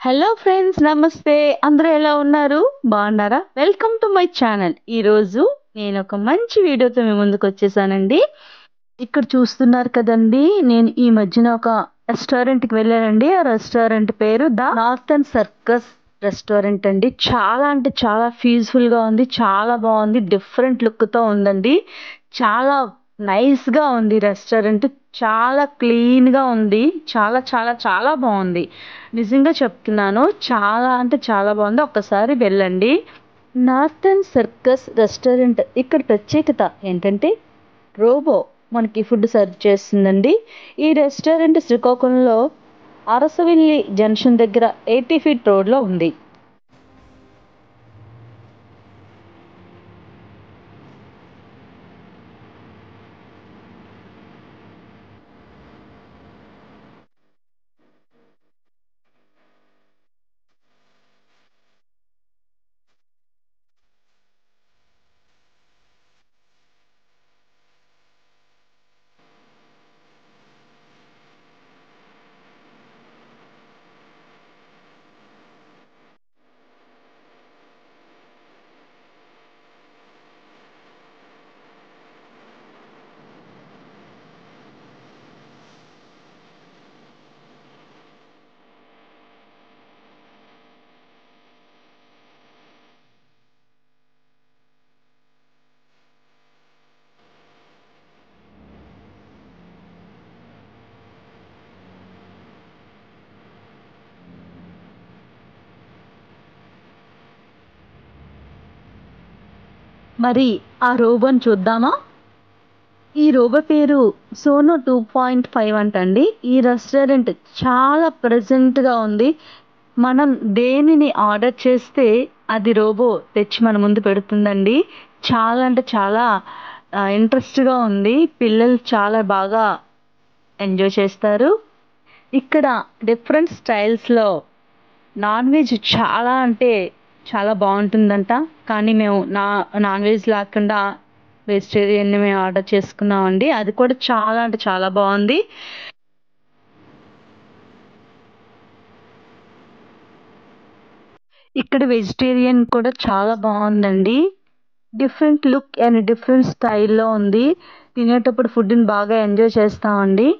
Hello friends, నమస్తే. అందరూ ఎలా ఉన్నారు? బాగున్నారా? Welcome to my channel. ఈరోజు నేను ఒక మంచి వీడియోతో మీ ముందుకు వచ్చేసానండి. ఇక్కడ చూస్తున్నారు కదండి, నేను ఈ మధ్యన ఒక రెస్టారెంట్కి వెళ్ళానండి. ఆ రెస్టారెంట్ పేరు ద నార్థన్ సర్కస్ రెస్టారెంట్ అండి. చాలా అంటే చాలా పీస్ఫుల్గా ఉంది, చాలా బాగుంది, డిఫరెంట్ లుక్తో ఉందండి. చాలా నైస్గా ఉంది రెస్టారెంట్. చాలా క్లీన్గా ఉంది. చాలా చాలా చాలా బాగుంది. నిజంగా చెప్తున్నాను, చాలా అంటే చాలా బాగుంది. ఒక్కసారి వెళ్ళండి. నార్థన్ సర్కస్ రెస్టారెంట్ ఇక్కడ ప్రత్యేకత ఏంటంటే రోబో మనకి ఫుడ్ సర్వ్ చేస్తుందండి. ఈ రెస్టారెంట్ శ్రీకాకుళంలో అరసవిల్లి జంక్షన్ దగ్గర 80 ఫీట్ రోడ్లో ఉంది. మరి ఆ రోబోని చూద్దామా? ఈ రోబో పేరు సోనో 2.5 అంటండి. ఈ రెస్టారెంట్ చాలా ప్రెజెంట్గా ఉంది. మనం దేనిని ఆర్డర్ చేస్తే అది రోబో తెచ్చి మన ముందు పెడుతుందండి. చాలా అంటే చాలా ఇంట్రెస్ట్గా ఉంది. పిల్లలు చాలా బాగా ఎంజాయ్ చేస్తారు. ఇక్కడ డిఫరెంట్ స్టైల్స్లో నాన్ వెజ్ చాలా అంటే చాలా బాగుంటుందంట. కానీ మేము నాన్ వెజ్ లేకుండా వెజిటేరియన్ మేము ఆర్డర్ చేసుకున్నామండి. అది కూడా చాలా అంటే చాలా బాగుంది. ఇక్కడ వెజిటేరియన్ కూడా చాలా బాగుందండి. డిఫరెంట్ లుక్ అండ్ డిఫరెంట్ స్టైల్లో ఉంది. తినేటప్పుడు ఫుడ్ని బాగా ఎంజాయ్ చేస్తామండి.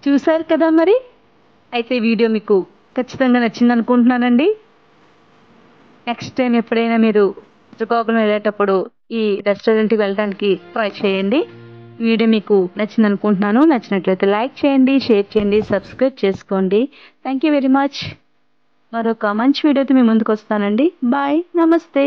చూశారు కదా మరి. అయితే ఈ వీడియో మీకు ఖచ్చితంగా నచ్చింది అనుకుంటున్నానండి. నెక్స్ట్ టైం ఎప్పుడైనా మీరు శ్రీకాకుళం వెళ్ళేటప్పుడు ఈ రెస్టారెంట్కి వెళ్ళడానికి ట్రై చేయండి. ఈ వీడియో మీకు నచ్చింది అనుకుంటున్నాను. నచ్చినట్లయితే లైక్ చేయండి, షేర్ చేయండి, సబ్స్క్రైబ్ చేసుకోండి. Thank you very much. మరొక మంచి వీడియోతో మీ ముందుకు వస్తానండి. బాయ్, నమస్తే.